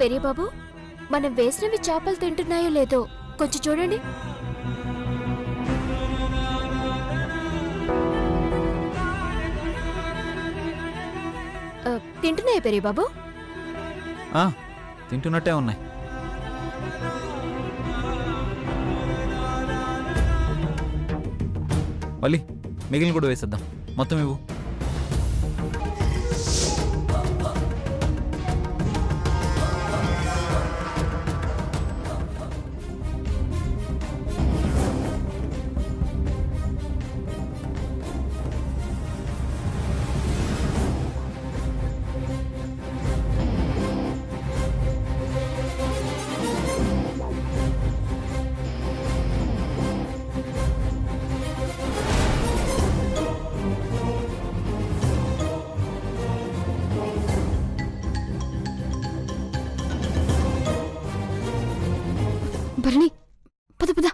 పెరియ బాబు, మనం వేసినవి చేపలు తింటున్నాయో లేదో కొంచెం చూడండి. తింటున్నాయా పెరియ బాబు? తింటున్నట్టే ఉన్నాయి. మళ్ళీ మిగిలిన కూడా వేసేద్దాం. మొత్తం ఇవ్వు. భరణి, పద పద.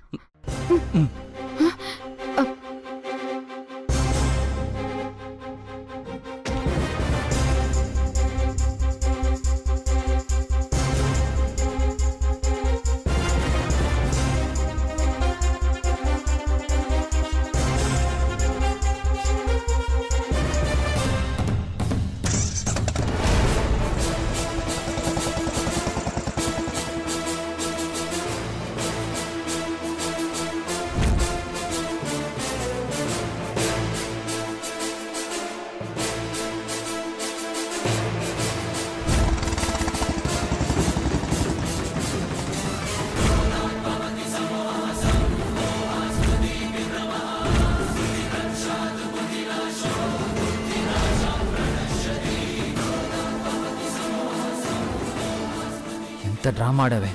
ఎంత డ్రామా ఆడావే.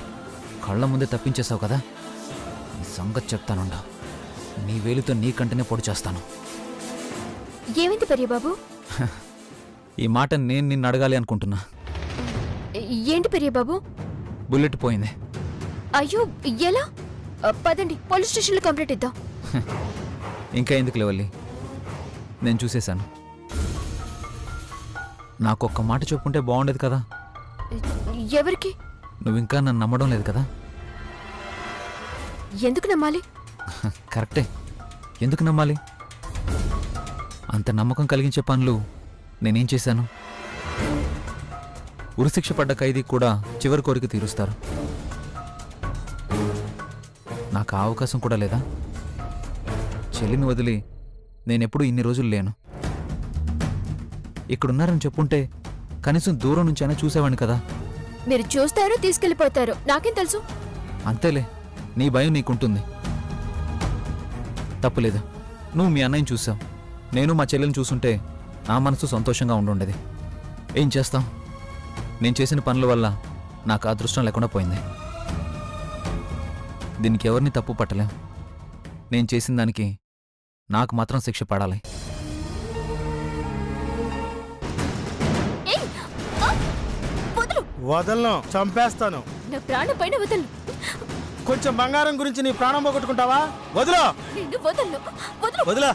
కళ్ళ ముందే తప్పించేసావు కదా. నీ సంగతి చెప్తానుండా. నీ వేలుతో నీ కంటనే పొడి చేస్తాను. ఏమైంది పెరియ బాబు? ఈ మాట నేను నిన్ను అడగాలి అనుకుంటున్నా. ఏంటి పెరియ బాబు? బుల్లెట్ పోయింది. అయ్యో, ఎలా? పదండి, పోలీస్ స్టేషన్లో కంప్లైంట్ ఇద్దాం. ఇంకా ఎందుకు లేవల్లి, నేను చూసేశాను. నాకొక్క మాట చెప్పుంటే బాగుండేది కదా. ఎవరికి? నువ్వు ఇంకా నన్ను నమ్మడం లేదు కదా. ఎందుకు నమ్మాలి? కరెక్టే, ఎందుకు నమ్మాలి? అంత నమ్మకం కలిగించే పనులు నేనేం చేశాను? ఉరిశిక్ష పడ్డ ఖైదీ కూడా చివరి కోరిక తీరుస్తారు. నాకు ఆ అవకాశం కూడా లేదా? చెల్లిని వదిలి నేనెప్పుడు ఇన్ని రోజులు లేను. ఇక్కడున్నారని చెప్పుంటే కనీసం దూరం నుంచి అయినా చూసేవాడిని కదా. మీరు చూస్తారో తీసుకెళ్ళిపోతారో నాకేం తెలుసు. అంతేలే, నీ భయం నీకుంటుంది. తప్పులేదు, నువ్వు మీ అన్నయ్యని చూసావు. నేను మా చెల్లెని చూసుంటే నా మనసు సంతోషంగా ఉండుండేది. ఏం చేస్తాం, నేను చేసిన పనుల వల్ల నాకు అదృష్టం లేకుండా పోయింది. దీనికి ఎవరిని తప్పు పట్టలేం. నేను చేసిన దానికి నాకు మాత్రం శిక్ష పడాలి. వదలను, చంపేస్తాను. నా ప్రాణం పైన వదలను. కొంచెం బంగారం గురించి నీ ప్రాణం పోగొట్టుకుంటావా? వదలు. నిన్ను వదలను. వదలు. వదలా.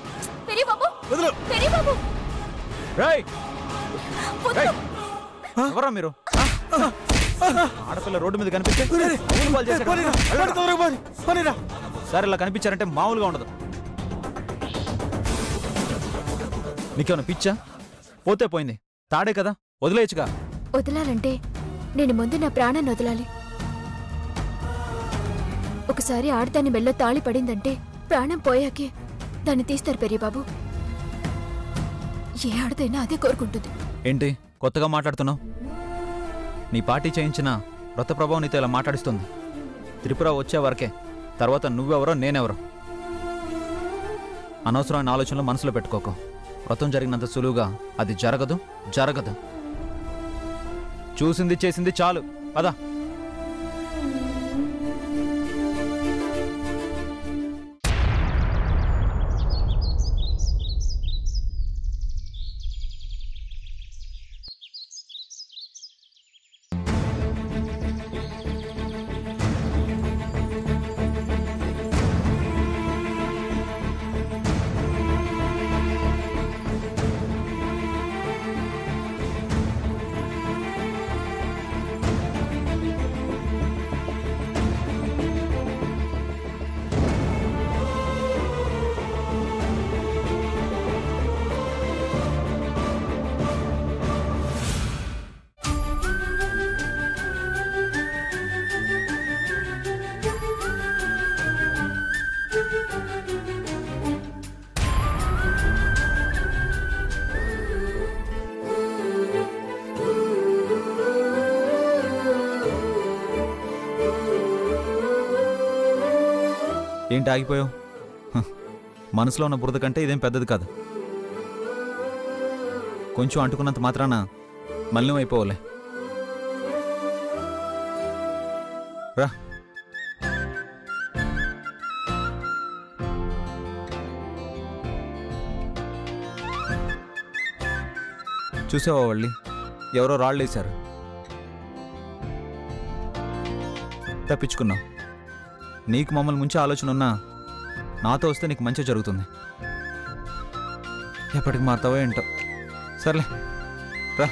పెరియ బాబు, వదలు. పెరియ బాబు. ఎవరా మీరు? ఆడపిల్ల రోడ్డు మీద కనిపిస్తే సరే, ఇలా కనిపించారంటే మామూలుగా ఉండదు. నీకేమన్నా పిచ్చా? పోతే పోయింది, తాడే కదా, వదిలేయచ్చుగా. వదలాలంటే నేను ముందు నా ప్రాణాన్ని వదలాలి. ఒకసారి ఆడదాని మెల్లో తాళి పడిందంటే ప్రాణం పోయాకే దాన్ని తీస్తారు పెరియ బాబు. ఏ ఆడదైనా అదే కోరుకుంటుంది. ఏంటి కొత్తగా మాట్లాడుతున్నావు? నీ పార్టీ చేయించిన వ్రత ప్రభావం నీతో ఇలా మాట్లాడిస్తుంది. త్రిపుర వచ్చే వరకే, తర్వాత నువ్వెవరో నేనెవరో. అనవసరమైన ఆలోచనలు మనసులో పెట్టుకోకు. వ్రతం జరిగినంత సులువుగా అది జరగదు, జరగదు. చూసింది చేసింది చాలు, పద. ఏంటి ఆగిపోయావు? మనసులో ఉన్న బురద కంటే ఇదేం పెద్దది కాదు. కొంచెం అంటుకున్నంత మాత్రాన మలినం అయిపోవలే. రా. చూసావా వల్లి, ఎవరో రాళ్ళేశారు. తప్పించుకున్నావు. నీకు మమ్మల్ని ముంచే ఆలోచన ఉన్నా నాతో వస్తే నీకు మంచి జరుగుతుంది. ఎప్పటికి మారుతావో ఏంటో. సర్లే రా.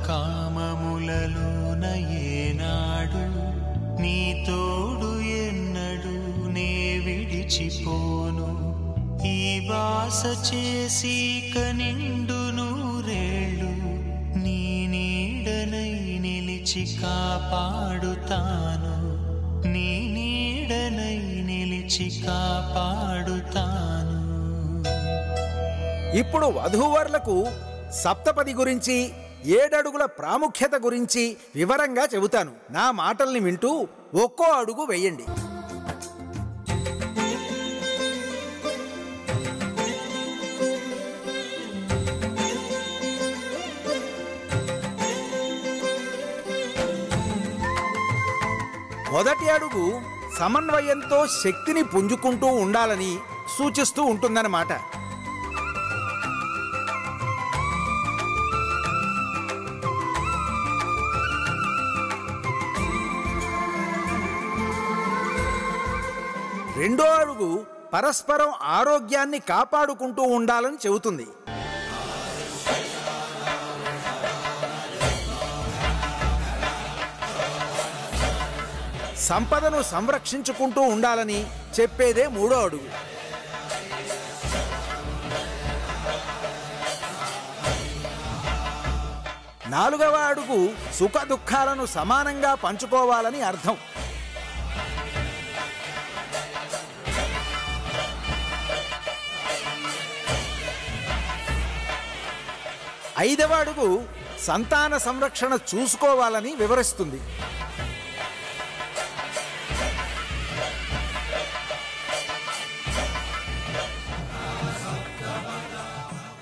కామములలోన ఏనాడు నీ తోడు ఎన్నడు నే విడిచిపోను. ఈ వాస చేసి కనిండు నూరేళ్ళు నీ నీడనై నిలిచి కాపాడుతాను. నీ నీడనై నిలిచి కాపాడుతాను. ఇప్పుడు వధూవరులకు సప్తపది గురించి 7 అడుగుల ప్రాముఖ్యత గురించి వివరంగా చెబుతాను. నా మాటల్ని వింటూ ఒక్కో అడుగు వెయ్యండి. మొదటి అడుగు సమన్వయంతో శక్తిని పుంజుకుంటూ ఉండాలని సూచిస్తూ ఉంటుందన్నమాట. రెండో అడుగు పరస్పరం ఆరోగ్యాన్ని కాపాడుకుంటూ ఉండాలని చెబుతుంది. సంపదను సంరక్షించుకుంటూ ఉండాలని చెప్పేదే మూడో అడుగు. నాలుగవ అడుగు సుఖ దుఃఖాలను సమానంగా పంచుకోవాలని అర్థం. ఐదవ అడుగు సంతాన సంరక్షణ చూసుకోవాలని వివరిస్తుంది.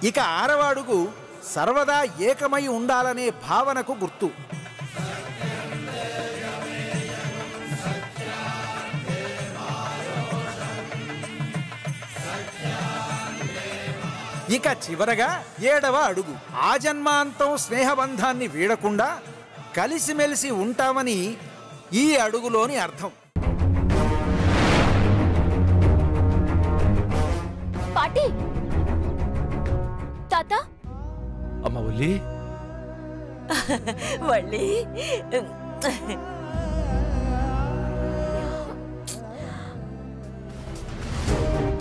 ఇక ఆరవ అడుగు సర్వదా ఏకమై ఉండాలనే భావనకు గుర్తు. ఇక చివరగా 7వ అడుగు ఆజన్మాంతం స్నేహబంధాన్ని వీడకుండా కలిసిమెలిసి ఉంటామని ఈ అడుగులోని అర్థం. పాటి తాత. అమ్మ వల్లి, వల్లి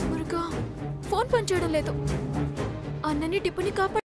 మురుగా ఫోన్ పనిచేయడం లేదు. అన్నని టిప్పుని కాపాడు.